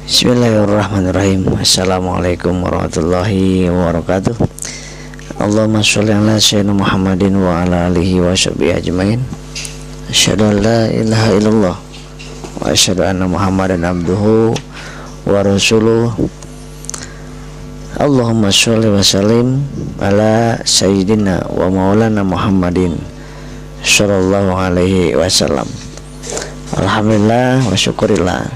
Bismillahirrahmanirrahim. Assalamualaikum warahmatullahi wabarakatuh. Allahumma sholli ala sayyidina Muhammadin wa ala alihi wa sahbihi ajmain. Asyhadu an la ilaha illallah wa asyhadu anna Muhammadan abduhu wa rasuluh. Allahumma sholli wa sallim ala sayyidina wa maulana Muhammadin sallallahu alaihi wasallam. Alhamdulillah wa syukurillah,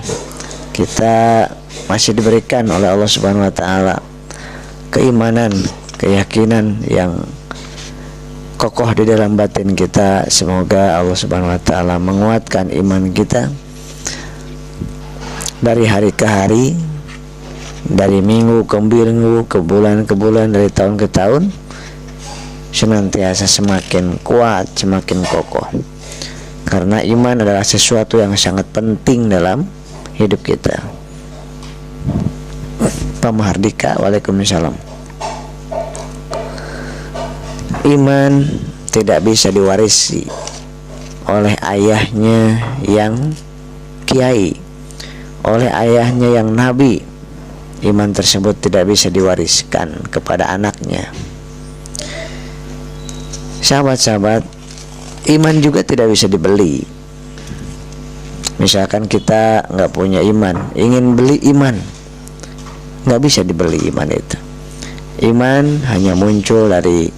kita masih diberikan oleh Allah Subhanahu wa taala keimanan, keyakinan yang kokoh di dalam batin kita. Semoga Allah Subhanahu wa taala menguatkan iman kita dari hari ke hari, dari minggu ke minggu, ke bulan ke bulan, dari tahun ke tahun, senantiasa semakin kuat, semakin kokoh. Karena iman adalah sesuatu yang sangat penting dalam hidup kita. Pak Mahardika, waalaikumsalam. Iman tidak bisa diwarisi oleh ayahnya yang kiai, oleh ayahnya yang nabi. Iman tersebut tidak bisa diwariskan kepada anaknya. Sahabat-sahabat, iman juga tidak bisa dibeli. Misalkan kita nggak punya iman, ingin beli iman, nggak bisa dibeli iman itu. Iman hanya muncul dari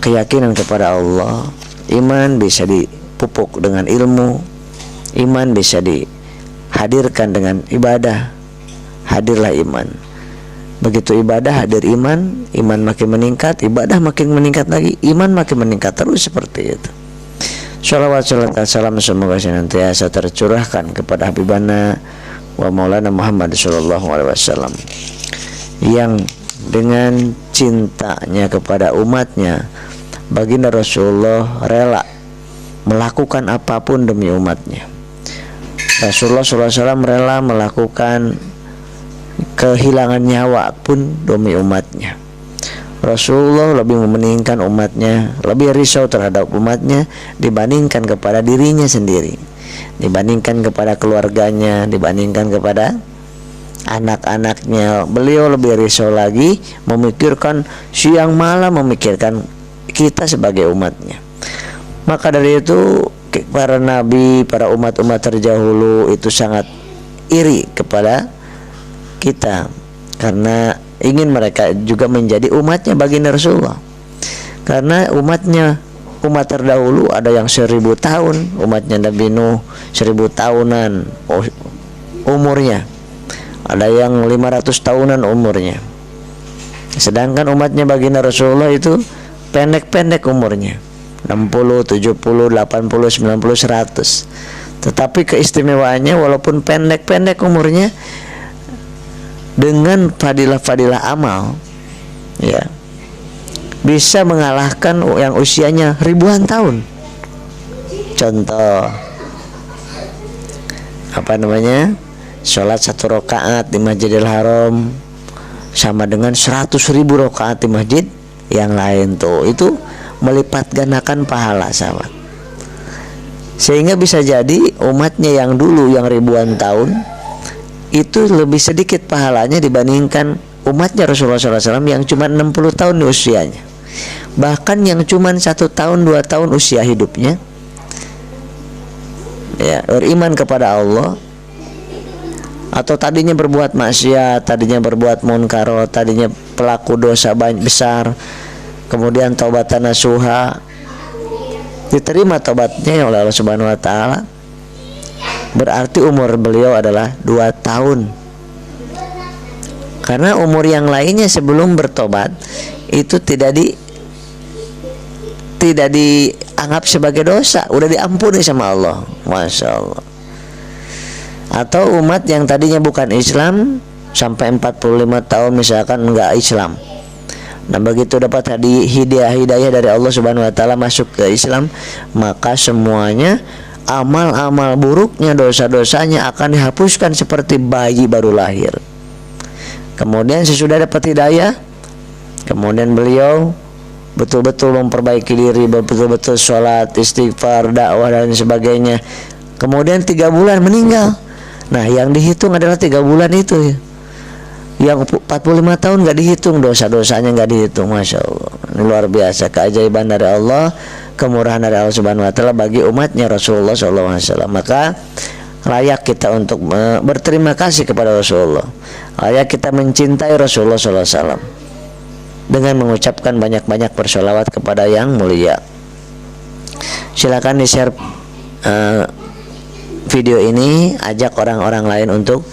keyakinan kepada Allah. Iman bisa dipupuk dengan ilmu. Iman bisa dihadirkan dengan ibadah. Hadirlah iman. Begitu ibadah hadir iman, iman makin meningkat, ibadah makin meningkat lagi, iman makin meningkat, terus seperti itu. Shalawat salam semoga senantiasa tercurahkan kepada Habibana wa Maulana Muhammad sallallahu alaihi wasallam, yang dengan cintanya kepada umatnya, baginda Rasulullah rela melakukan apapun demi umatnya. Rasulullah sallallahu alaihi wasallam rela melakukan kehilangan nyawa pun demi umatnya. Rasulullah lebih mementingkan umatnya, lebih risau terhadap umatnya dibandingkan kepada dirinya sendiri, dibandingkan kepada keluarganya, dibandingkan kepada anak-anaknya. Beliau lebih risau lagi, memikirkan siang malam, memikirkan kita sebagai umatnya. Maka dari itu para nabi, para umat-umat terdahulu itu sangat iri kepada kita, karena ingin mereka juga menjadi umatnya baginda Rasulullah. Karena umat terdahulu ada yang 1000 tahun, umatnya Nabi Nuh 1000 tahunan umurnya, ada yang 500 tahunan umurnya. Sedangkan umatnya baginda Rasulullah itu pendek-pendek umurnya, 60, 70, 80, 90, 100. Tetapi keistimewaannya walaupun pendek-pendek umurnya, dengan fadilah-fadilah amal, ya, bisa mengalahkan yang usianya ribuan tahun. Contoh, sholat 1 rakaat di Masjidil Haram sama dengan 100.000 rakaat di masjid yang lain. Tuh, itu melipat gandakan pahala, sahabat. Sehingga bisa jadi umatnya yang dulu yang ribuan tahun itu lebih sedikit pahalanya dibandingkan umatnya Rasulullah SAW yang cuma 60 tahun di usianya. Bahkan yang cuma 1 tahun 2 tahun usia hidupnya, ya, beriman kepada Allah, atau tadinya berbuat maksiat, tadinya berbuat munkar, tadinya pelaku dosa besar, kemudian taubatan nasuha, diterima taubatnya oleh Allah Subhanahu wa taala. Berarti umur beliau adalah 2 tahun. Karena umur yang lainnya sebelum bertobat itu tidak dianggap sebagai dosa, udah diampuni sama Allah. Masya Allah. Atau umat yang tadinya bukan Islam sampai 45 tahun misalkan enggak Islam. Nah, begitu dapat hidayah dari Allah Subhanahu wa taala masuk ke Islam, maka semuanya amal-amal buruknya, dosa-dosanya akan dihapuskan seperti bayi baru lahir. Kemudian sesudah dapat hidayah, kemudian beliau betul-betul memperbaiki diri, betul-betul sholat, istighfar, dakwah dan sebagainya. Kemudian 3 bulan meninggal. Nah, yang dihitung adalah 3 bulan itu ya. Yang 45 tahun nggak dihitung, dosa-dosanya nggak dihitung. Masya Allah, ini luar biasa keajaiban dari Allah, kemurahan dari Allah Subhanahu Wa Taala bagi umatnya Rasulullah SAW. Maka layak kita untuk berterima kasih kepada Rasulullah, layak kita mencintai Rasulullah SAW dengan mengucapkan banyak-banyak bersolawat kepada yang mulia. Silakan di-share video ini, ajak orang-orang lain untuk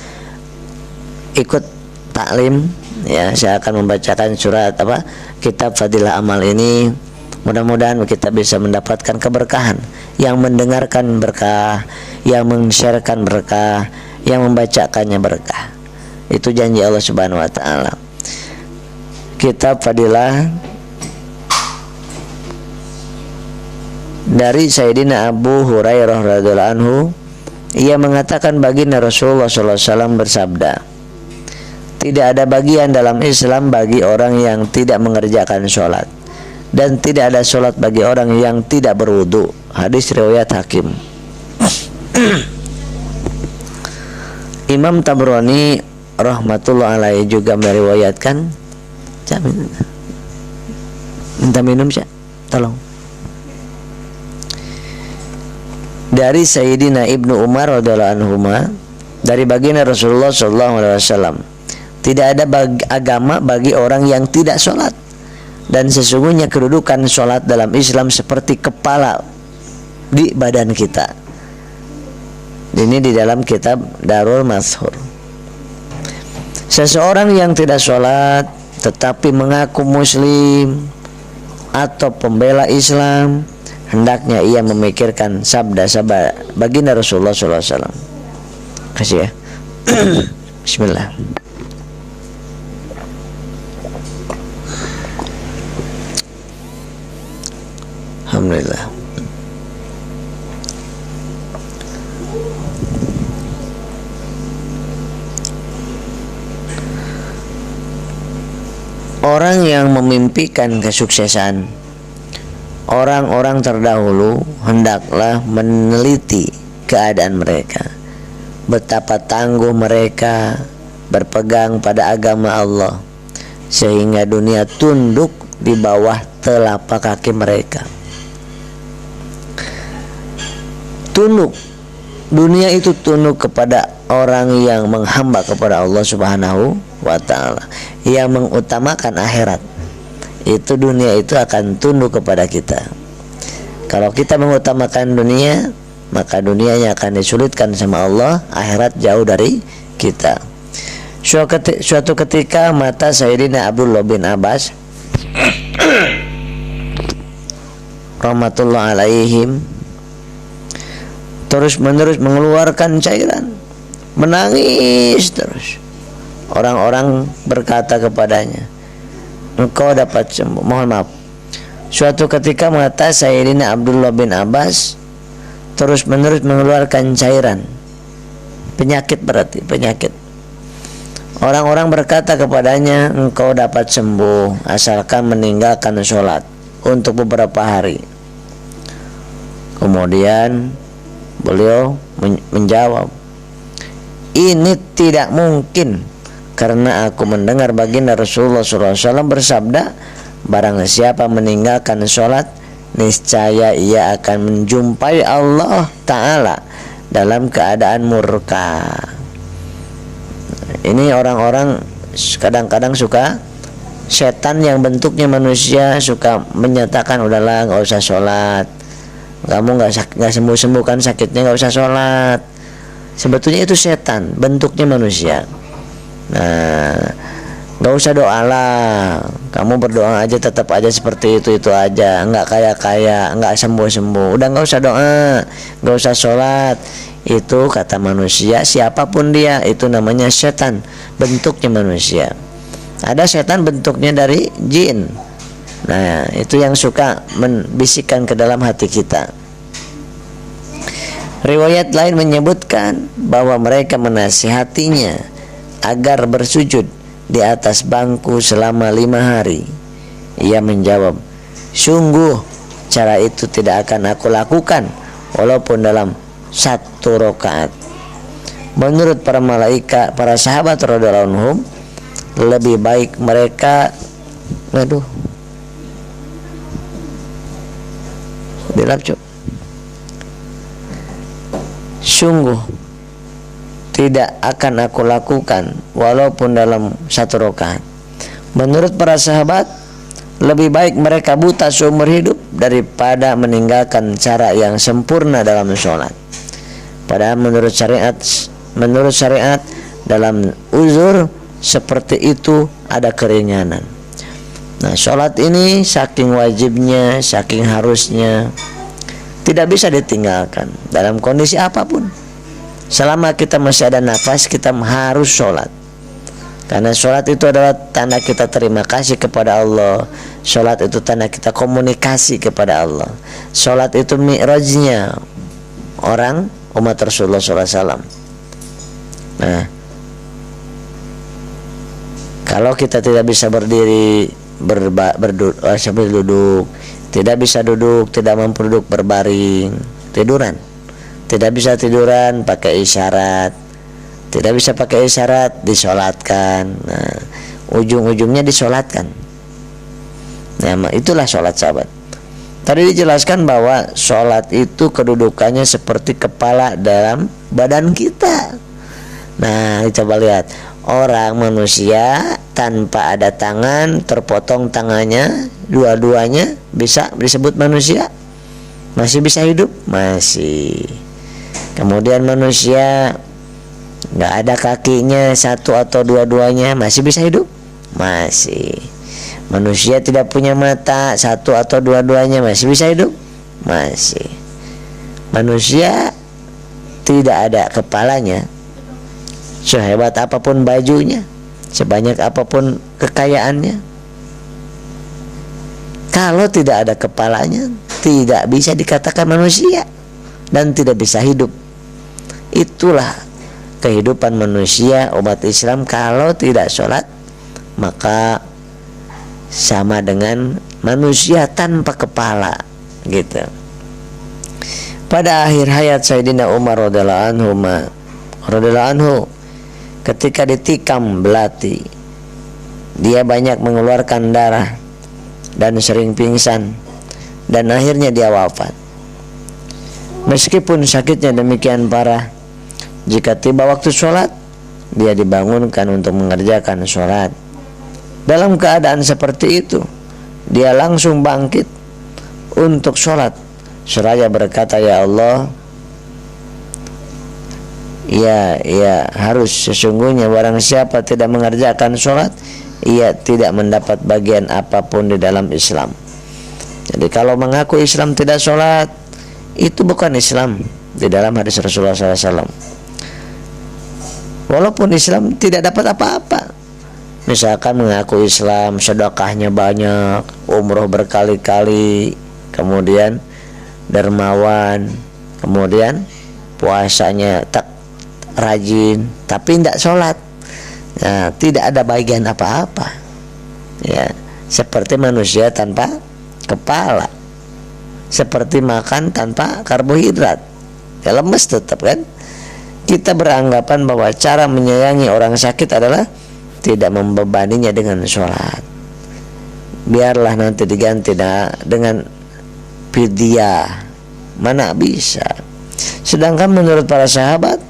ikut taklim ya. Saya akan membacakan surat kitab Fadilah Amal ini. Mudah-mudahan kita bisa mendapatkan keberkahan, yang mendengarkan berkah, yang men-sharekan berkah, yang membacakannya berkah. Itu janji Allah Subhanahu Wa Taala. Kitab Fadilah dari Sayyidina Abu Hurairah radhiyallahu anhu, ia mengatakan baginda Rasulullah SAW bersabda, tidak ada bagian dalam Islam bagi orang yang tidak mengerjakan sholat, dan tidak ada sholat bagi orang yang tidak berwudu. Hadis riwayat Hakim. Imam Tabrani rahmatullah alaihi juga meriwayatkan. Minta minum sih, tolong. Dari Sayyidina Ibnu Umar radhiyallahu anhuma, dari baginda Rasulullah SAW, tidak ada agama bagi orang yang tidak sholat, dan sesungguhnya kedudukan sholat dalam Islam seperti kepala di badan kita. Ini di dalam kitab Darul Mashur. Seseorang yang tidak sholat tetapi mengaku muslim atau pembela Islam, hendaknya ia memikirkan sabda-sabda baginda Rasulullah SAW. Kasih ya. Bismillah. Alhamdulillah. Orang yang memimpikan kesuksesan, orang-orang terdahulu hendaklah meneliti keadaan mereka, betapa tangguh mereka berpegang pada agama Allah, sehingga dunia tunduk di bawah telapak kaki mereka. Tunduk, dunia itu tunduk kepada orang yang menghamba kepada Allah Subhanahu wa Ta'ala, yang mengutamakan akhirat. Itu dunia itu akan tunduk kepada kita. Kalau kita mengutamakan dunia, maka dunianya akan disulitkan sama Allah, akhirat jauh dari kita. Suatu ketika mata Sayyidina Abdullah bin Abbas rahmatullah alaihim terus menerus mengeluarkan cairan, menangis terus. Orang-orang berkata kepadanya, engkau dapat sembuh. Mohon maaf. Suatu ketika mata Sayyidina Abdullah bin Abbas terus menerus mengeluarkan cairan. Penyakit, berarti penyakit. Orang-orang berkata kepadanya, engkau dapat sembuh asalkan meninggalkan sholat untuk beberapa hari. Kemudian beliau menjawab, ini tidak mungkin, karena aku mendengar baginda Rasulullah SAW bersabda, barang siapa meninggalkan sholat, niscaya ia akan menjumpai Allah Ta'ala dalam keadaan murka. Ini orang-orang kadang-kadang suka, setan yang bentuknya manusia suka menyatakan, udahlah gak usah sholat, kamu gak sembuh-sembuh kan sakitnya, gak usah sholat. Sebetulnya itu setan, bentuknya manusia. Nah, gak usah doa lah, kamu berdoa aja tetap aja seperti itu aja, nggak kaya, nggak sembuh. Udah nggak usah doa, nggak usah sholat. Itu kata manusia, siapapun dia, itu namanya setan, bentuknya manusia. Ada setan bentuknya dari jin. Nah, itu yang suka membisikkan ke dalam hati kita. Riwayat lain menyebutkan bahwa mereka menasihatinya agar bersujud di atas bangku selama 5 hari. Ia menjawab, sungguh cara itu tidak akan aku lakukan walaupun dalam 1 rakaat. menurut para malaikat, para sahabat radhiyallahu anhum, lebih baik mereka sungguh tidak akan aku lakukan walaupun dalam satu rakaat. Menurut para sahabat, lebih baik mereka buta seumur hidup daripada meninggalkan cara yang sempurna dalam sholat. Padahal menurut syariat dalam uzur seperti itu ada keringanan. Nah, sholat ini saking wajibnya, saking harusnya, tidak bisa ditinggalkan dalam kondisi apapun. Selama kita masih ada nafas, kita harus sholat. Karena sholat itu adalah tanda kita terima kasih kepada Allah. Sholat itu tanda kita komunikasi kepada Allah. Sholat itu mi'rajnya orang umat Rasulullah SAW. Nah, kalau kita tidak bisa berdiri, sambil duduk, tidak bisa duduk, tidak mampu duduk berbaring, tiduran. Tidak bisa tiduran pakai isyarat, tidak bisa pakai isyarat, disolatkan. Nah, ujung-ujungnya disolatkan. Nah, itulah sholat, sahabat. Tadi dijelaskan bahwa sholat itu kedudukannya seperti kepala dalam badan kita. Nah, coba lihat, orang manusia tanpa ada tangan, terpotong tangannya, dua-duanya bisa disebut manusia? Masih bisa hidup? Masih. Kemudian manusia nggak ada kakinya, satu atau dua-duanya, masih bisa hidup? Masih. Manusia tidak punya mata, satu atau dua-duanya, masih bisa hidup? Masih. Manusia tidak ada kepalanya, sehebat apapun bajunya, sebanyak apapun kekayaannya, kalau tidak ada kepalanya, tidak bisa dikatakan manusia dan tidak bisa hidup. Itulah kehidupan manusia umat Islam. Kalau tidak sholat, maka sama dengan manusia tanpa kepala, gitu. Pada akhir hayat Sayyidina Umar radhiyallahu anhu, ketika ditikam belati, dia banyak mengeluarkan darah dan sering pingsan, dan akhirnya dia wafat. Meskipun sakitnya demikian parah, jika tiba waktu sholat, dia dibangunkan untuk mengerjakan sholat. Dalam keadaan seperti itu, dia langsung bangkit untuk sholat, seraya berkata, "Ya Allah, ya harus sesungguhnya barang siapa tidak mengerjakan sholat, ia tidak mendapat bagian apapun di dalam Islam." Jadi kalau mengaku Islam tidak sholat, itu bukan Islam di dalam hadis Rasulullah SAW. Walaupun Islam tidak dapat apa-apa, misalkan mengaku Islam, sedekahnya banyak, umroh berkali-kali, kemudian dermawan, kemudian puasanya tak rajin, tapi tidak sholat, nah, tidak ada bagian apa-apa, ya, seperti manusia tanpa kepala, seperti makan tanpa karbohidrat, ya lemes tetap kan. Kita beranggapan bahwa cara menyayangi orang sakit adalah tidak membebaninya dengan sholat. Biarlah nanti diganti dengan fidyah, mana bisa. Sedangkan menurut para sahabat,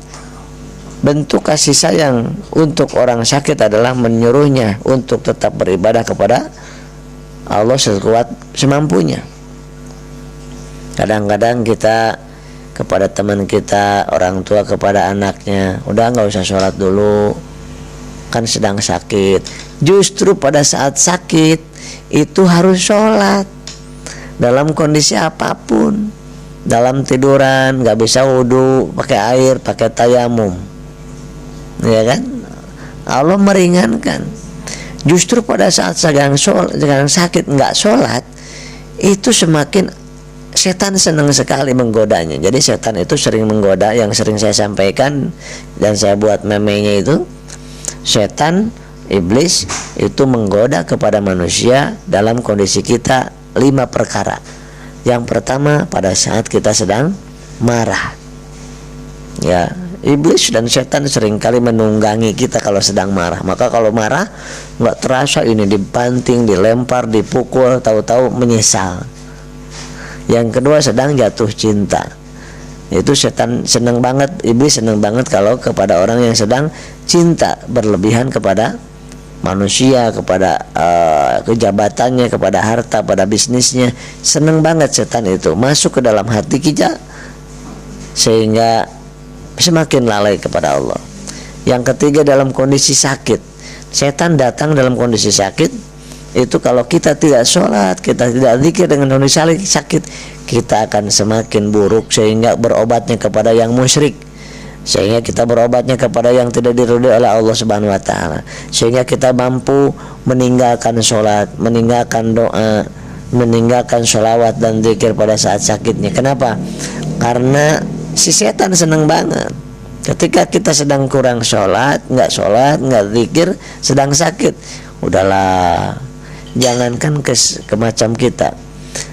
bentuk kasih sayang untuk orang sakit adalah menyuruhnya untuk tetap beribadah kepada Allah sekuat semampunya. Kadang-kadang kita kepada teman kita, orang tua kepada anaknya, udah nggak usah sholat dulu, kan sedang sakit. Justru pada saat sakit itu harus sholat, dalam kondisi apapun. Dalam tiduran nggak bisa wudhu, pakai air, pakai tayamum, ya kan? Allah meringankan. Justru pada saat sedang sakit nggak sholat, itu semakin setan senang sekali menggodanya. Jadi setan itu sering menggoda, yang sering saya sampaikan dan saya buat memenya itu, setan, iblis itu menggoda kepada manusia dalam kondisi kita 5 perkara. Yang pertama, pada saat kita sedang marah, ya, Iblis dan setan seringkali menunggangi kita kalau sedang marah. Maka kalau marah nggak terasa ini dibanting, dilempar, dipukul, tahu-tahu menyesal. Yang kedua sedang jatuh cinta. Itu setan senang banget, iblis senang banget kalau kepada orang yang sedang cinta berlebihan kepada manusia, kepada kejabatannya, kepada harta, pada bisnisnya. Senang banget setan itu masuk ke dalam hati kita sehingga semakin lalai kepada Allah. Yang ketiga, dalam kondisi sakit. Setan datang dalam kondisi sakit. Itu kalau kita tidak sholat, kita tidak zikir dengan kondisi sakit, kita akan semakin buruk sehingga berobatnya kepada yang musyrik, sehingga kita berobatnya kepada yang tidak diridhoi oleh Allah Subhanahu wa taala, sehingga kita mampu meninggalkan sholat, meninggalkan doa, meninggalkan sholawat dan zikir pada saat sakitnya. Kenapa? Karena si setan senang banget ketika kita sedang kurang sholat, nggak zikir, sedang sakit. Udahlah, jangankan ke macam kita,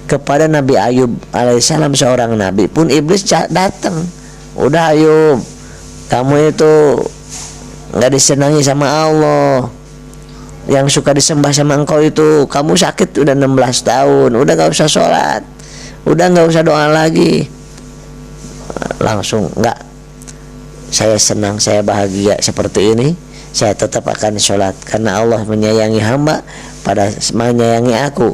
kepada Nabi Ayub alaihissalam, seorang nabi pun iblis datang. Udah Ayub, kamu itu nggak disenangi sama Allah, yang suka disembah sama engkau itu. Kamu sakit udah 16 tahun, udah nggak usah sholat, udah nggak usah doa lagi. Langsung, enggak, saya senang, saya bahagia seperti ini, saya tetap akan sholat karena Allah menyayangi hamba pada menyayangi aku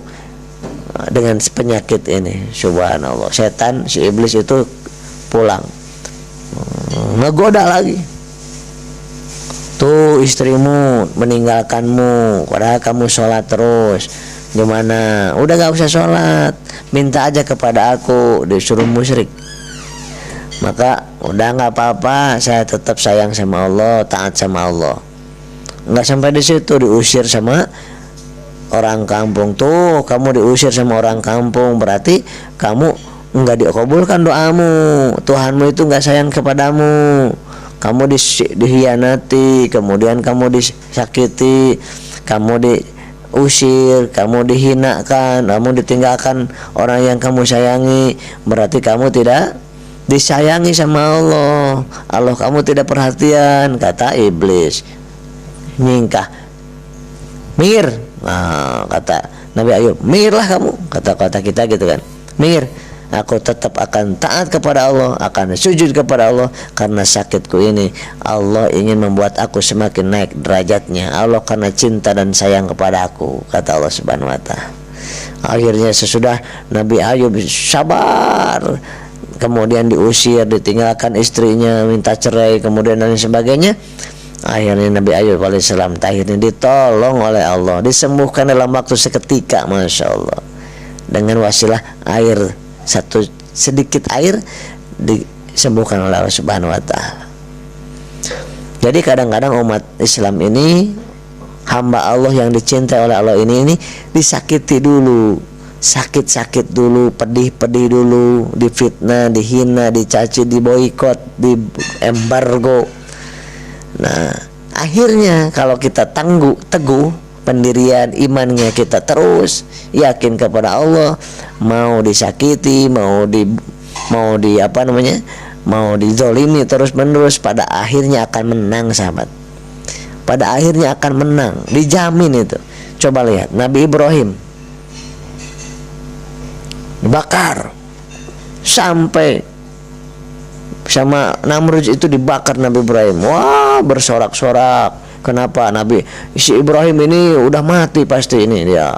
dengan penyakit ini. Subhanallah, setan, si iblis itu pulang ngegoda lagi. Tuh istrimu meninggalkanmu padahal kamu sholat terus, gimana? Udah gak usah sholat, minta aja kepada aku. Disuruh musyrik. Maka udah nggak apa-apa, saya tetap sayang sama Allah, taat sama Allah. Nggak sampai di situ, diusir sama orang kampung. Tuh kamu diusir sama orang kampung, berarti kamu nggak dikabulkan doamu, Tuhanmu itu nggak sayang kepadamu, kamu dihianati, kemudian kamu disakiti, kamu diusir, kamu dihinakan, kamu ditinggalkan orang yang kamu sayangi, berarti kamu tidak disayangi sama Allah. Allah kamu tidak perhatian, kata iblis. Nyingkah, minggir. Nah, kata Nabi Ayub, minggirlah kamu, kata kita gitu kan, minggir. Aku tetap akan taat kepada Allah, akan sujud kepada Allah karena sakitku ini. Allah ingin membuat aku semakin naik derajatnya. Allah karena cinta dan sayang kepada aku, kata Allah Subhanahu wa taala. Akhirnya sesudah Nabi Ayub sabar, kemudian diusir, ditinggalkan istrinya, minta cerai, kemudian dan sebagainya. Akhirnya Nabi Ayub alaihissalam akhirnya ditolong oleh Allah, disembuhkan dalam waktu seketika, masya Allah, dengan wasilah air, satu sedikit air disembuhkan oleh Allah Subhanahu wa taala. Jadi kadang-kadang umat Islam ini, hamba Allah yang dicintai oleh Allah ini disakiti dulu, sakit-sakit dulu, pedih-pedih dulu, difitnah, dihina, dicaci, diboikot, diembargo. Nah, akhirnya kalau kita teguh pendirian imannya, kita terus yakin kepada Allah, mau disakiti, mau dizolimi terus menerus, pada akhirnya akan menang, sahabat. Pada akhirnya akan menang, dijamin itu. Coba lihat Nabi Ibrahim dibakar sampai sama Namrud itu, dibakar Nabi Ibrahim. Wah, bersorak-sorak. Kenapa? Nabi si Ibrahim ini udah mati pasti, ini dia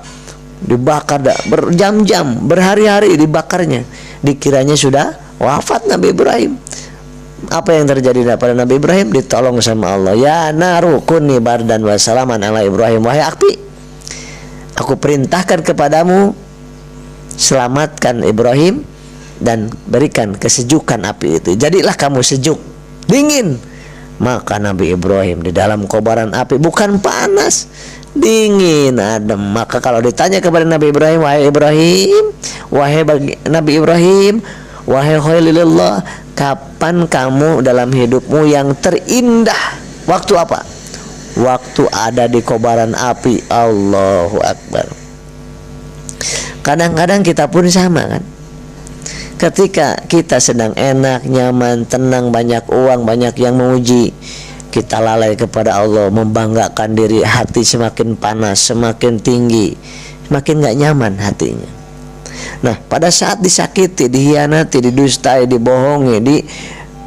dibakar berjam-jam, berhari-hari dibakarnya. Dikiranya sudah wafat Nabi Ibrahim. Apa yang terjadi pada Nabi Ibrahim? Ditolong sama Allah. Ya naru kuni bardan wa salaman ala Ibrahim. Wahai api, aku perintahkan kepadamu, selamatkan Ibrahim dan berikan kesejukan api itu. Jadilah kamu sejuk, dingin. Maka Nabi Ibrahim di dalam kobaran api, bukan panas, dingin, adem. Maka kalau ditanya kepada Nabi Ibrahim, wahai Ibrahim, wahai Nabi Ibrahim, wahai Khalilullah, kapan kamu dalam hidupmu yang terindah? Waktu apa? Waktu ada di kobaran api. Allahu Akbar. Kadang-kadang kita pun sama kan, Ketika kita sedang enak, nyaman, tenang, banyak uang, banyak yang memuji, kita lalai kepada Allah, membanggakan diri, hati semakin panas, semakin tinggi, semakin gak nyaman hatinya. Nah, pada saat disakiti, dihianati, didustai, dibohongi,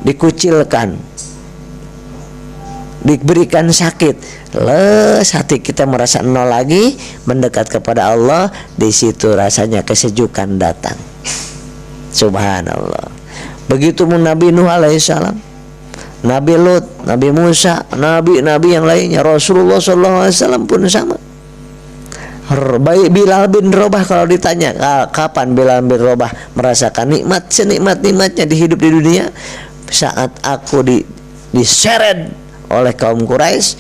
dikucilkan, diberikan sakit, les hati kita merasa nol lagi, mendekat kepada Allah, di situ rasanya kesejukan datang. Subhanallah. Begitu pun Nabi Nuh alaihissalam, Nabi Lut, Nabi Musa, nabi-nabi yang lainnya, Rasulullah SAW pun sama. Baik Bilal bin Rabah, kalau ditanya kapan Bilal bin Rabah merasakan nikmat senikmat-nikmatnya di hidup di dunia, saat aku diseret oleh kaum Quraisy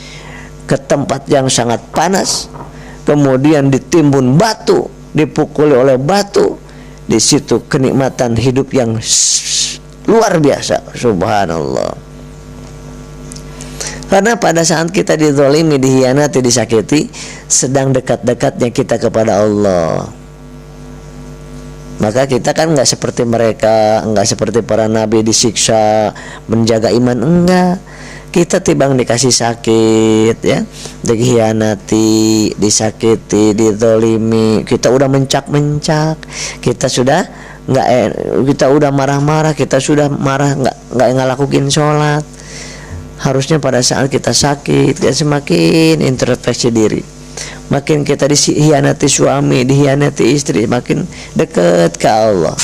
ke tempat yang sangat panas, kemudian ditimbun batu, dipukuli oleh batu. Di situ kenikmatan hidup yang luar biasa. Subhanallah. Karena pada saat kita dizalimi, dihianati, disakiti, sedang dekat-dekatnya kita kepada Allah. Maka kita kan nggak seperti mereka, nggak seperti para nabi disiksa, menjaga iman, enggak. Kita timbang dikasih sakit, ya, dikhianati, disakiti, dizalimi, kita udah mencak-mencak, kita sudah kita udah marah-marah, kita sudah marah, nggak ngelakuin sholat. Harusnya pada saat kita sakit, kita semakin introspeksi diri, makin kita dikhianati suami, dikhianati istri, makin dekat ke Allah,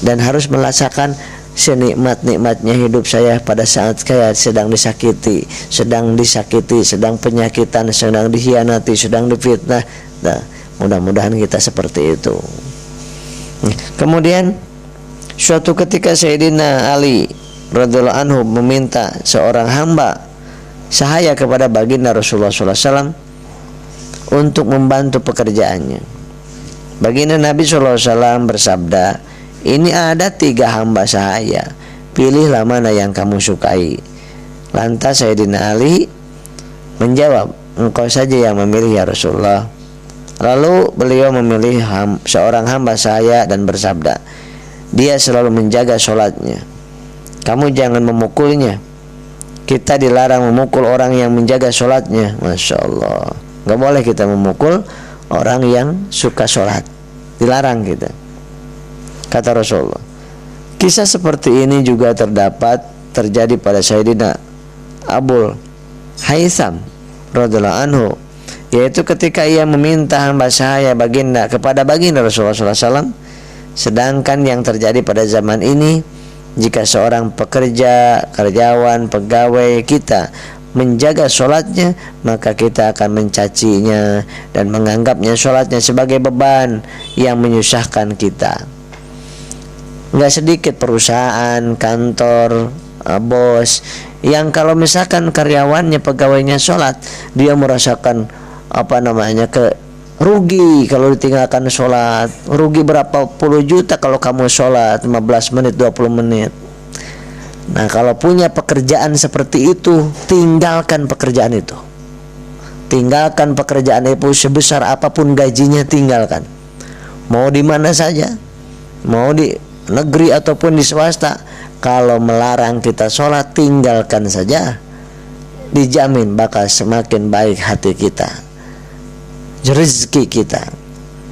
dan harus merasakan senikmat-nikmatnya hidup saya pada saat saya sedang disakiti, sedang penyakitan, sedang dikhianati, sedang difitnah. Nah, mudah-mudahan kita seperti itu. Kemudian suatu ketika Sayyidina Ali radhiyallahu anhu meminta seorang hamba sahaya kepada baginda Rasulullah SAW untuk membantu pekerjaannya. Baginda Nabi SAW bersabda, ini ada 3 hamba sahaya, pilihlah mana yang kamu sukai. Lantas Sayyidina Ali menjawab, engkau saja yang memilih ya Rasulullah. Lalu beliau memilih seorang hamba sahaya dan bersabda, dia selalu menjaga sholatnya, kamu jangan memukulnya. Kita dilarang memukul orang yang menjaga sholatnya. Masya Allah, gak boleh kita memukul orang yang suka sholat, dilarang kita, kata Rasulullah. Kisah seperti ini juga terjadi pada Sayyidina Abul Haytham radhiyallahu anhu, yaitu ketika ia meminta hamba sahaya baginda kepada baginda Rasulullah SAW. Sedangkan yang terjadi pada zaman ini, jika seorang pekerja, karyawan, pegawai kita menjaga sholatnya, maka kita akan mencacinya dan menganggapnya sholatnya sebagai beban yang menyusahkan kita. Nggak sedikit perusahaan, kantor, bos yang kalau misalkan karyawannya, pegawainya sholat, dia merasakan rugi kalau ditinggalkan sholat. Rugi berapa puluh juta kalau kamu sholat 15 menit, 20 menit. Nah, kalau punya pekerjaan seperti itu, tinggalkan pekerjaan itu. Tinggalkan pekerjaan itu, sebesar apapun gajinya, tinggalkan. Mau di mana saja, mau di negeri ataupun di swasta, kalau melarang kita sholat, tinggalkan saja. Dijamin bakal semakin baik hati kita, rezeki kita.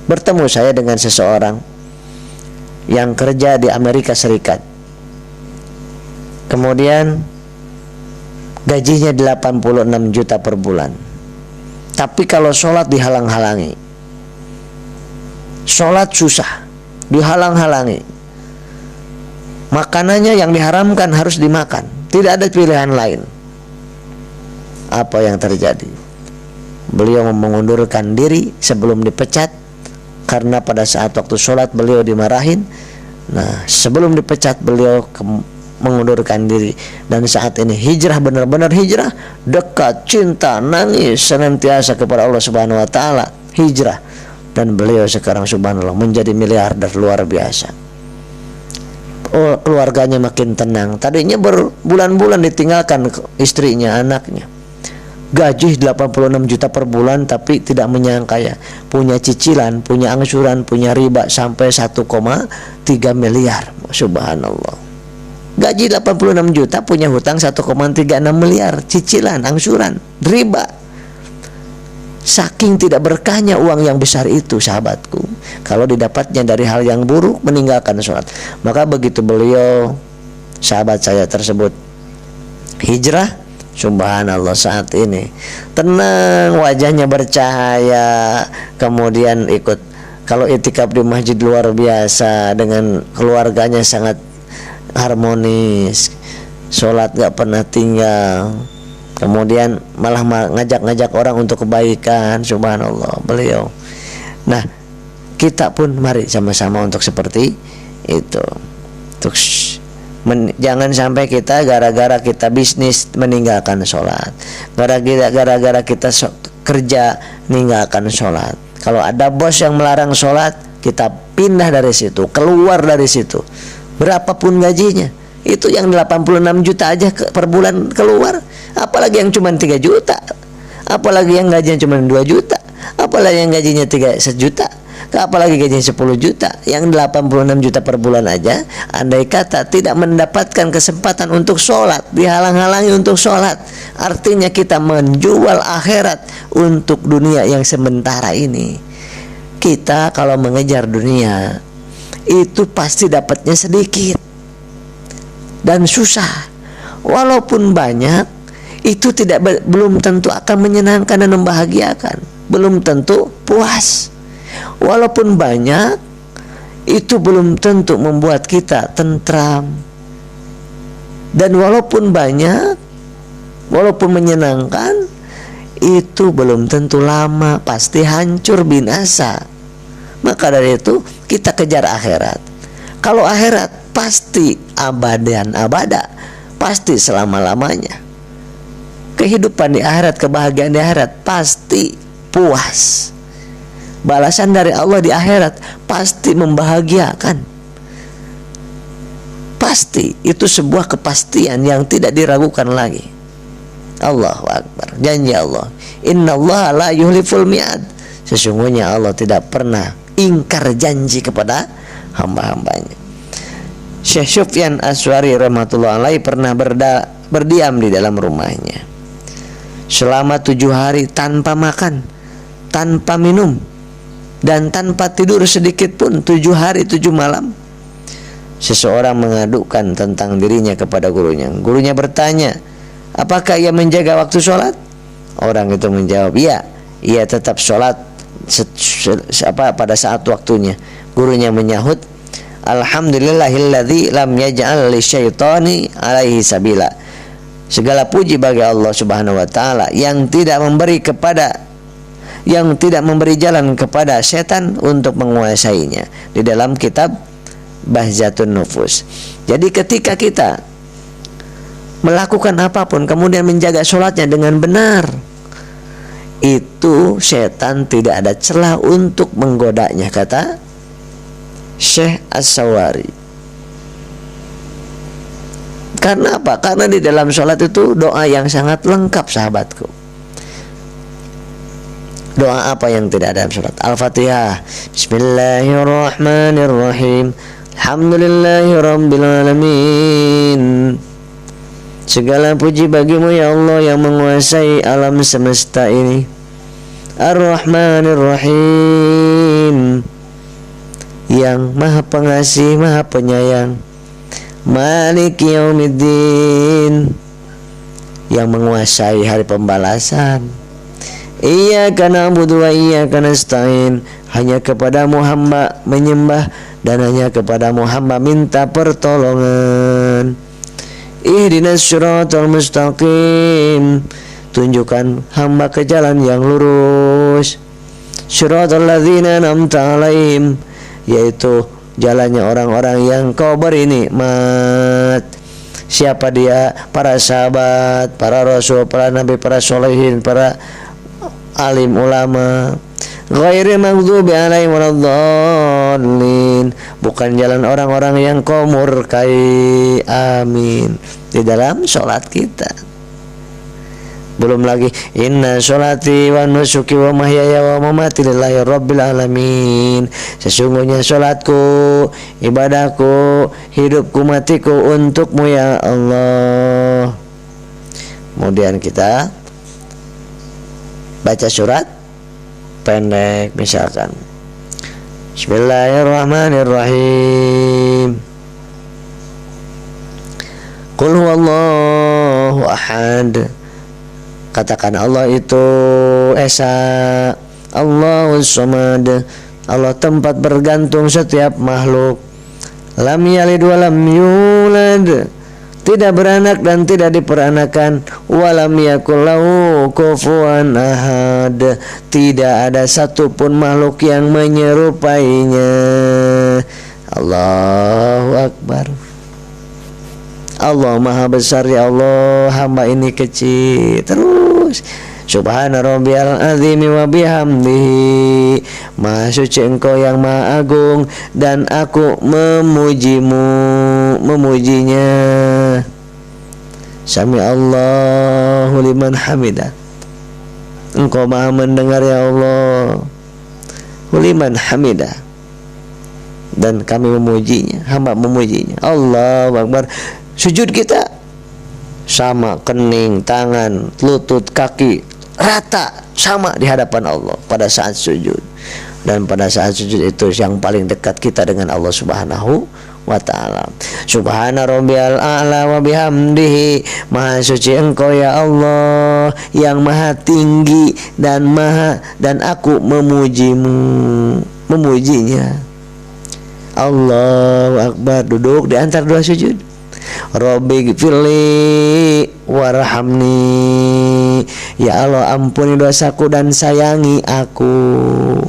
Bertemu saya dengan seseorang yang kerja di Amerika Serikat, kemudian gajinya 86 juta per bulan, tapi kalau sholat dihalang-halangi. Sholat susah, dihalang-halangi. Makanannya yang diharamkan harus dimakan, tidak ada pilihan lain. Apa yang terjadi? Beliau mengundurkan diri sebelum dipecat, karena pada saat waktu sholat beliau dimarahin. Nah, sebelum dipecat beliau mengundurkan diri. Dan saat ini hijrah, benar-benar hijrah, dekat, cinta, nangis senantiasa kepada Allah Subhanahu wa taala, hijrah. Dan beliau sekarang subhanallah menjadi miliarder luar biasa. Keluarganya makin tenang. Tadinya berbulan-bulan ditinggalkan istrinya, anaknya. gaji 86 juta per bulan tapi tidak menyangka ya, punya cicilan, punya angsuran, punya riba sampai 1,3 miliar. Subhanallah. Gaji 86 juta punya hutang 1,36 miliar, cicilan, angsuran, riba. Saking tidak berkahnya uang yang besar itu, sahabatku, kalau didapatnya dari hal yang buruk, meninggalkan sholat. Maka begitu beliau, sahabat saya tersebut, hijrah, subhanallah, saat ini tenang, wajahnya bercahaya, kemudian ikut, kalau itikaf di masjid luar biasa, dengan keluarganya sangat harmonis, sholat gak pernah tinggal, kemudian malah ngajak-ngajak orang untuk kebaikan, subhanallah beliau. Nah, kita pun mari sama-sama untuk seperti itu, untuk jangan sampai kita gara-gara kita bisnis meninggalkan sholat, gara-gara kita kerja meninggalkan sholat. Kalau ada bos yang melarang sholat, kita pindah dari situ, keluar dari situ, berapapun gajinya. Itu yang 86 juta aja per bulan keluar, apalagi yang cuma 3 juta, apalagi yang gajinya cuma 2 juta, apalagi yang gajinya 1 juta, apalagi gajinya 10 juta. Yang 86 juta per bulan aja, andai kata tidak mendapatkan kesempatan untuk sholat, dihalang-halangi untuk sholat, artinya kita menjual akhirat untuk dunia yang sementara ini. Kita kalau mengejar dunia itu pasti dapatnya sedikit dan susah. Walaupun banyak, itu belum tentu akan menyenangkan dan membahagiakan, belum tentu puas. Walaupun banyak, itu belum tentu membuat kita tentram. Dan walaupun banyak, walaupun menyenangkan, itu belum tentu lama, pasti hancur binasa. Maka dari itu kita kejar akhirat. Kalau akhirat pasti abadan abada, pasti selama-lamanya. Kehidupan di akhirat, kebahagiaan di akhirat pasti puas. Balasan dari Allah di akhirat pasti membahagiakan. Pasti, itu sebuah kepastian yang tidak diragukan lagi. Allahu Akbar. Janji Allah, innallaha la yuhliful mi'ad. Sesungguhnya Allah tidak pernah ingkar janji kepada hamba-hambanya. Syekh Sufyan Asy'ari rahmatullah alaihi pernah berdiam di dalam rumahnya selama 7 hari tanpa makan, tanpa minum, dan tanpa tidur sedikit pun. 7 hari 7 malam. Seseorang mengadukan tentang dirinya kepada gurunya. Gurunya bertanya, apakah ia menjaga waktu sholat? Orang itu menjawab, iya, ia tetap sholat pada saat waktunya. Gurunya menyahut, alhamdulillahilladzi lam yaj'al lisyaitani alaihi sabila. Segala puji bagi Allah Subhanahu wa taala yang tidak memberi jalan kepada setan untuk menguasainya, di dalam kitab Bahjatun Nufus. Jadi ketika kita melakukan apapun kemudian menjaga sholatnya dengan benar, itu setan tidak ada celah untuk menggodanya, kata Syekh As-Sawari. Karena apa? Karena di dalam sholat itu doa yang sangat lengkap, sahabatku. Doa apa yang tidak ada dalam sholat? Al-Fatihah, Bismillahirrahmanirrahim, Alhamdulillahirrabbilalamin. Segala puji bagimu ya Allah yang menguasai alam semesta ini. Ar-Rahmanir-Rahim, yang maha pengasih, maha penyayang. Maliki yaumiddin, yang menguasai hari pembalasan. Iyyaka na'budu wa iyyaka nasta'in, hanya kepadamu hamba menyembah dan hanya kepadamu hamba minta pertolongan. Ihdinas syiratal mustaqim, tunjukkan hamba ke jalan yang lurus. Syiratal ladzina an'amta 'alaihim, yaitu jalannya orang-orang yang kau beri nikmat. Siapa dia? Para sahabat, para rasul, para nabi, para solehin, para alim ulama. Ghairil maghdubi 'alaihim waladdallin, bukan jalan orang-orang yang kau murkai. Amin. Di dalam sholat kita, Belum lagi inna sholati wa nusuki wa mahyaya wa mamati lillahi rabbil alamin. Sesungguhnya sholatku, ibadahku, hidupku, matiku untukmu ya Allah. Kemudian kita baca surat pendek misalkan Bismillahirrahmanirrahim. Qul huwallahu ahad. Katakan Allah itu esa, Allahus samad, Allah tempat bergantung setiap makhluk. Lam yalid wa lam yulad, tidak beranak dan tidak diperanakan. Walam yakul lahu kufuwan ahad, tidak ada satupun makhluk yang menyerupainya. Allahu Akbar. Allah maha besar ya Allah, hamba ini kecil. Terus Subhana rabbiyal azimi wa bihamdihi, maha suci engkau yang maha agung dan aku memujimu, memujinya. Sami Allahu liman hamidah, engkau maha mendengar ya Allah, liman hamidah, dan kami memujinya, hamba memujinya. Allahu Akbar. Sujud kita sama, kening, tangan, lutut, kaki rata sama di hadapan Allah pada saat sujud. Dan pada saat sujud itu yang paling dekat kita dengan Allah Subhanahu wa ta'ala. Subhana rabbiyal a'la wa bihamdihi, maha suci engkau ya Allah yang maha tinggi dan aku memujimu, memujinya. Allahu Akbar. Duduk di antara dua sujud. Rabbighfirli warhamni, ya Allah ampuni dosaku dan sayangi aku.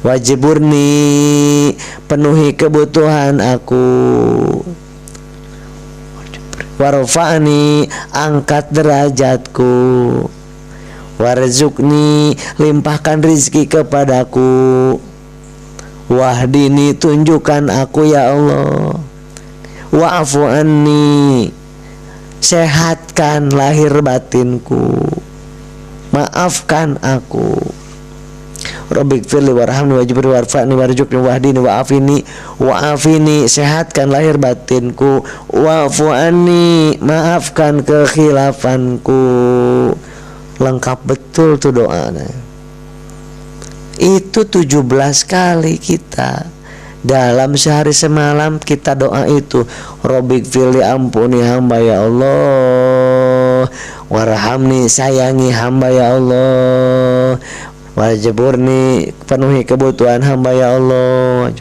Wajburni, penuhi kebutuhan aku. Warfa'ni, angkat derajatku. Warzuqni, limpahkan rizki kepadaku. Wahdini, tunjukkan aku ya Allah. Wa'fu anni, sehatkan lahir batinku, maafkan aku. Rabbighfirli warhamni wajburni warfa'ni warzuqni wahdini wa'afini, sehatkan lahir batinku. Wa'fu anni, maafkan kekhilafanku. Lengkap betul tuh doanya. Itu 17 kali kita dalam sehari semalam kita doa itu. Rabbighfirli, ampuni hamba ya Allah. Warhamni, sayangi hamba ya Allah. Wajburni, penuhi kebutuhan hamba ya Allah.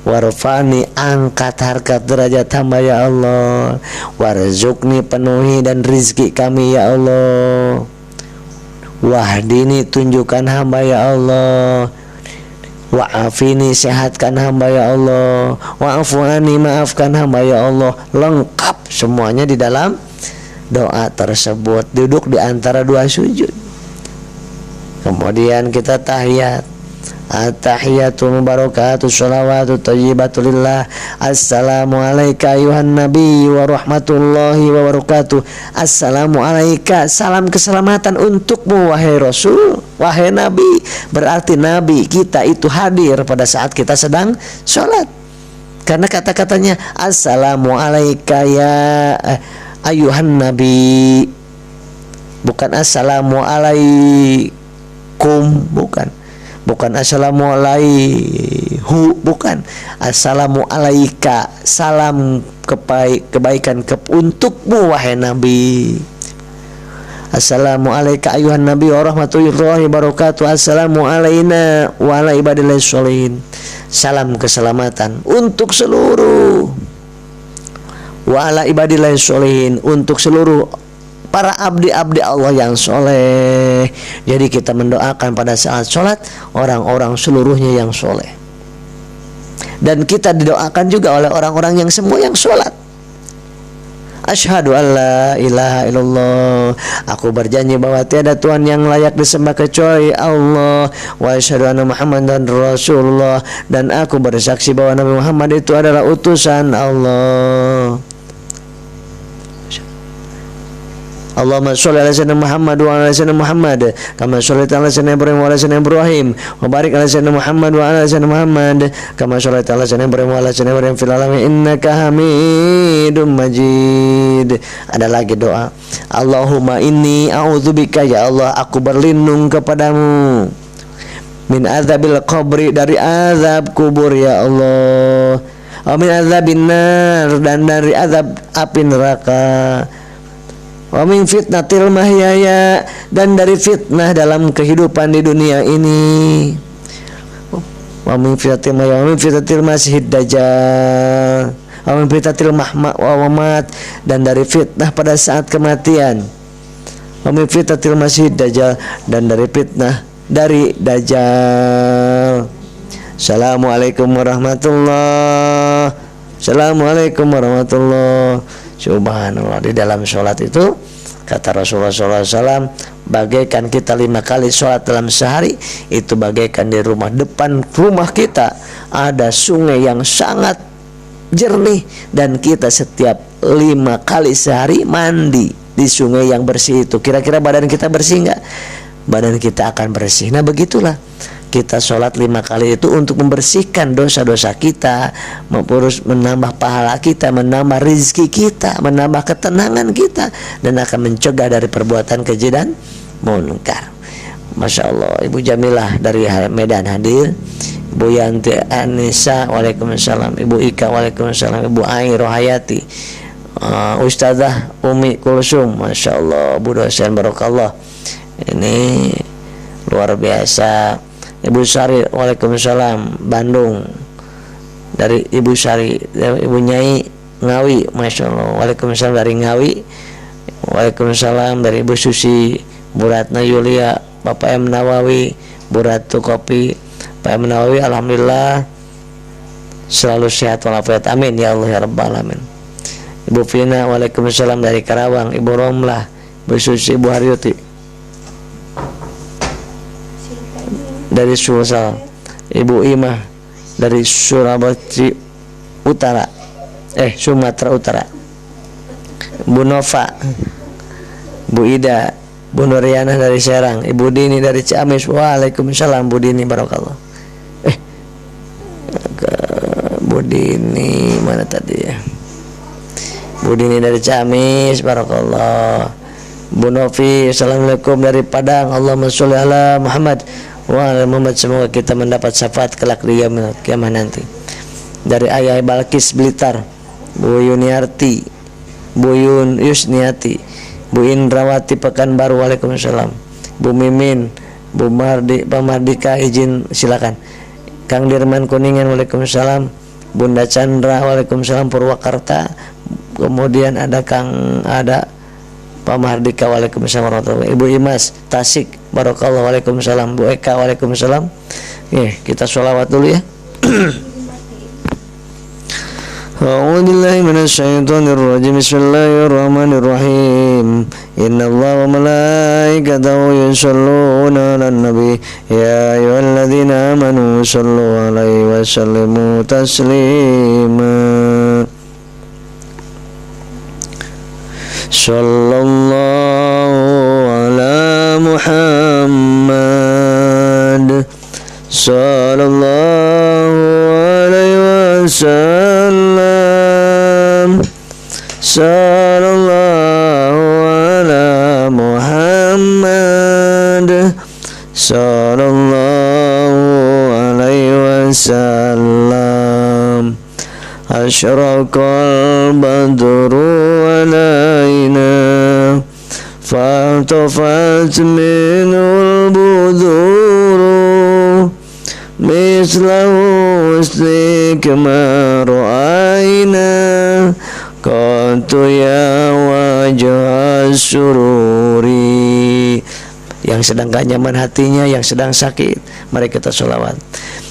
Warfa'ni, angkat harkat derajat hamba ya Allah. Warzuqni, penuhi dan rizki kami ya Allah. Wahdini, tunjukkan hamba ya Allah. Wa'afini, sehatkan hamba ya Allah. Wa'afu anni, maafkan hamba ya Allah. Lengkap semuanya di dalam doa tersebut. Duduk di antara dua sujud. Kemudian kita tahiyat. At-tahiyatul mubarakatuh sholawatu thayyibatu lillah. Assalamu alayka ayuhan nabi wa rahmatullahi wa barakatuh. Assalamu alayka, salam keselamatan untukmu wahai Rasul, wahai Nabi. Berarti Nabi kita itu hadir pada saat kita sedang sholat. Karena kata-katanya assalamu alayka ya ayuhan nabi, bukan assalamu alaikum, bukan assalamu alaihu, bukan assalamu alaika, salam kebaikan untukmu wahai Nabi. Assalamu alayka ayuhan nabi wa rahmatullahi wabarakatuh. Assalamu alayna wa ala ibadillahi sholihin, salam keselamatan untuk seluruh, wa ala ibadillahi sholihin, untuk seluruh para abdi-abdi Allah yang soleh. Jadi kita mendoakan pada saat sholat orang-orang seluruhnya yang soleh. Dan kita didoakan juga oleh orang-orang yang semua yang sholat. Asyhadu an la ilaha illallah, aku berjanji bahwa tiada Tuhan yang layak disembah kecuali Allah. Wa asyhadu anna Muhammadan Rasulullah, dan aku bersaksi bahwa Nabi Muhammad itu adalah utusan Allah. Allahumma sholli ala sayyidina Muhammad wa ala sayyidina Muhammad kama shallaita ala sayyidina Ibrahim wa ala sayyidina Ibrahim wa barik ala sayyidina Muhammad wa ala sayyidina Muhammad kama shallaita ala sayyidina Ibrahim wa ala sayyidina Ibrahim fil alamin innaka Hamidum Majid. Ada lagi doa, Allahumma inni a'udzubika, ya Allah aku berlindung kepadamu, min azabil qabri, dari azab kubur ya Allah, wa min azabin nar, dan dari azab api neraka, wa min fitnatil mahyaya, dan dari fitnah dalam kehidupan di dunia ini, wa min fitnatil mahyaya, wa min fitnatil masihid dajjal, wa min fitnatil mahma wa mamat, dan dari fitnah pada saat kematian, wa min fitnatil masihid dajjal, dan dari fitnah dari dajjal. Assalamualaikum warahmatullahi. Assalamualaikum warahmatullahi. Subhanallah. Di dalam sholat itu kata Rasulullah SAW, bagaikan kita 5 kali sholat dalam sehari, itu bagaikan di rumah depan rumah kita ada sungai yang sangat jernih, dan kita setiap 5 kali sehari mandi di sungai yang bersih itu. Kira-kira badan kita bersih enggak? Badan kita akan bersih. Nah begitulah kita sholat 5 kali itu untuk membersihkan dosa-dosa kita, menambah pahala kita, menambah rizki kita, menambah ketenangan kita, dan akan mencegah dari perbuatan keji dan munkar. Masya Allah. Ibu Jamilah dari Medan hadir, Ibu Yanti Anissa, waalaikumsalam, Ibu Ika, waalaikumsalam, Ibu Ai Rohayati, Ustazah Umi Kulsum, Masya Allah, Bu dosen Barokallah, ini luar biasa. Ibu Sari, waalaikumsalam, Bandung, dari Ibu Sari, Ibu Nyai Ngawi, Masya Allah, waalaikumsalam dari Ngawi, waalaikumsalam dari Ibu Susi, Bu Ratna Yulia, Bapak M Nawawi, Bu Ratu Kopi, Pak M Nawawi, alhamdulillah selalu sehat walafiat, amin ya Allah ya Rabbal alamin. Ibu Vina, waalaikumsalam dari Karawang, Ibu Romlah, Ibu Susi, Ibu Haryuti dari Sulsel, Ibu Imah dari Surabaya Utara, Sumatera Utara, Bu Nova, Bu Ida, Bu Nuriana dari Serang, Ibu Dini dari Ciamis, waalaikumsalam Bu Dini, barakallah. Bu Dini mana tadi ya? Bu Dini dari Ciamis, barakallah. Bu Novi, assalamualaikum dari Padang, Allahumma sholli ala Muhammad wa ala Muhammad, semoga kita mendapat syafaat kelak di yaumil kiamah nanti. Dari Ayah Balkis Blitar, Bu Yuniarti, Bu Yusniati, Bu Indrawati Pekanbaru, waalaikumsalam. Bu Mimin, Bu Mardika, izin silakan. Kang Dirman Kuningan, waalaikumsalam. Bunda Chandra, waalaikumsalam, Purwakarta. Kemudian ada Pak Mardika, waalaikumsalam warahmatullahi. Ibu Imas Tasik, barakallah, waalaikumsalam. Bu Eka, waalaikumsalam. Kita sholawat dulu ya. A'udzubillahi minasyaitonir rajim. Bismillahirrahmanirrahim. Innallaha wa malaikatahu yusholluna 'alan nabi ya ayyuhalladzina amanu shollu 'alaihi wa sallimu taslima. Sallallahu ala Muhammad sallallahu alaihi wasallam. Sallallahu ala Muhammad sallallahu alaihi wasallam. Asyraqal badru alaina faltafat minul buduru mislahu ustik ma ra'aina qatu ya wajah sururi. Yang sedang gak nyaman hatinya, yang sedang sakit, mari kita sholawat.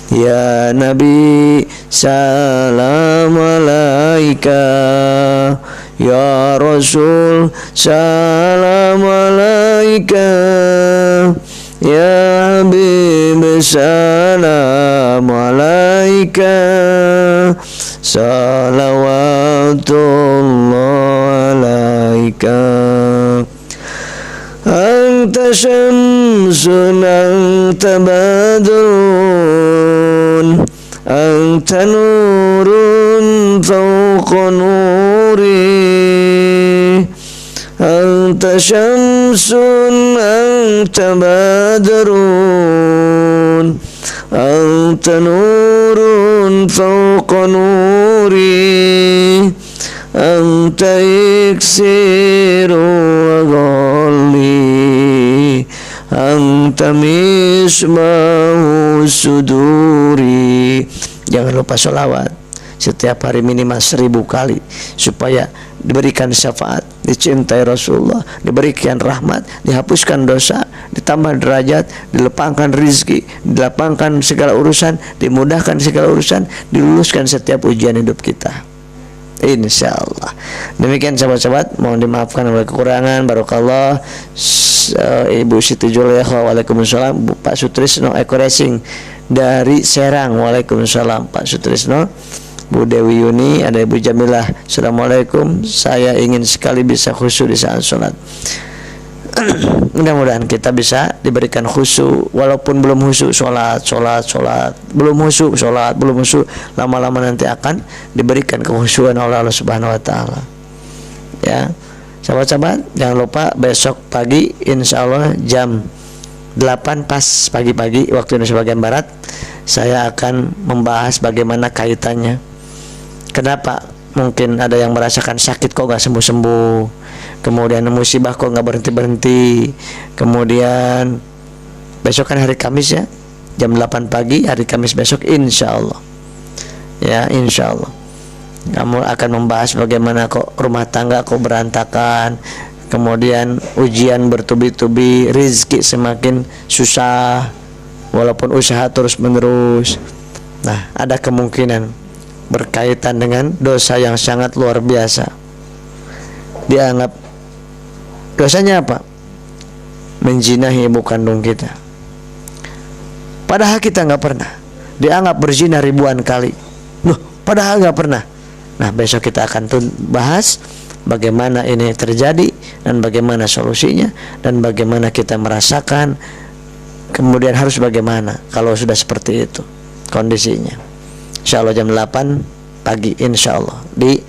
Ya Nabi salam alaika, ya Rasul salam alaika, ya Habib salam alaika, salawatullah alaika. syamsun anta badrun anta nurun fawqa nuri anta syamsun anta badrun anta nurun fawqa nuri anta iksiru wa ghalli anta misbahu suduri. Jangan lupa sholawat setiap hari minimal 1000 kali supaya diberikan syafaat, dicintai Rasulullah, diberikan rahmat, dihapuskan dosa, ditambah derajat, dilapangkan rizki, dilapangkan segala urusan, dimudahkan segala urusan, diluluskan setiap ujian hidup kita, insyaallah. Demikian sahabat-sahabat, mohon dimaafkan oleh kekurangan. Barakallah. Ibu Siti Julekha, waalaikumsalam. Pak Sutrisno Eko Racing dari Serang, waalaikumsalam Pak Sutrisno. Bu Dewi Yuni, ada Ibu Jamilah, assalamualaikum, saya ingin sekali bisa khusyuk di saat sholat. Mudah-mudahan kita bisa diberikan khusyuk, walaupun belum khusyuk sholat, belum khusyuk sholat, belum khusyuk, lama-lama nanti akan diberikan kekhusyuan oleh Allah Subhanahu Wa Taala. Ya, sahabat-sahabat, jangan lupa besok pagi, insya Allah jam 8 pas pagi-pagi waktu Indonesia bagian Barat, saya akan membahas bagaimana kaitannya. Kenapa mungkin ada yang merasakan sakit kok gak sembuh-sembuh, kemudian musibah kok gak berhenti-berhenti. Kemudian besok kan hari Kamis ya, jam 8 pagi hari Kamis besok, insya Allah ya, insya Allah kamu akan membahas bagaimana kok rumah tangga kok berantakan, kemudian ujian bertubi-tubi, rizki semakin susah walaupun usaha terus menerus. Nah, ada kemungkinan berkaitan dengan dosa yang sangat luar biasa. Dianggap dosanya apa? Menjinahi ibu kandung kita, padahal kita nggak pernah. Dianggap berzina ribuan kali, loh, padahal nggak pernah. Nah, besok kita akan bahas bagaimana ini terjadi dan bagaimana solusinya dan bagaimana kita merasakan, kemudian harus bagaimana kalau sudah seperti itu kondisinya. Insya Allah jam 8 pagi insya Allah di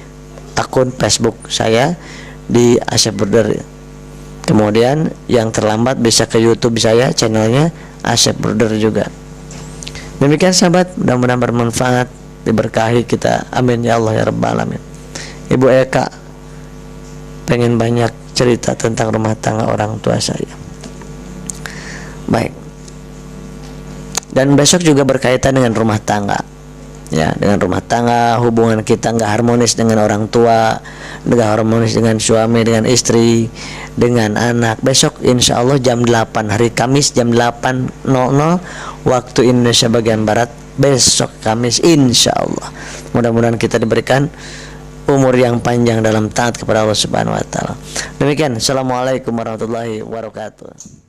akun Facebook saya di Asep Bruder. Kemudian yang terlambat bisa ke YouTube saya, channelnya Asep Bruder juga. Demikian sahabat, mudah-mudahan bermanfaat, diberkahi kita, amin ya Allah ya Rabbal alamin. Ibu Eka pengen banyak cerita tentang rumah tangga orang tua saya. Baik. Dan besok juga berkaitan dengan rumah tangga. Ya, dengan rumah tangga, hubungan kita nggak harmonis dengan orang tua, nggak harmonis dengan suami, dengan istri, dengan anak. Besok insya Allah jam 8 hari Kamis jam 8.00 waktu Indonesia bagian Barat, besok Kamis insya Allah. Mudah-mudahan kita diberikan umur yang panjang dalam taat kepada Allah Subhanahu Wa Taala. Demikian, assalamualaikum warahmatullahi wabarakatuh.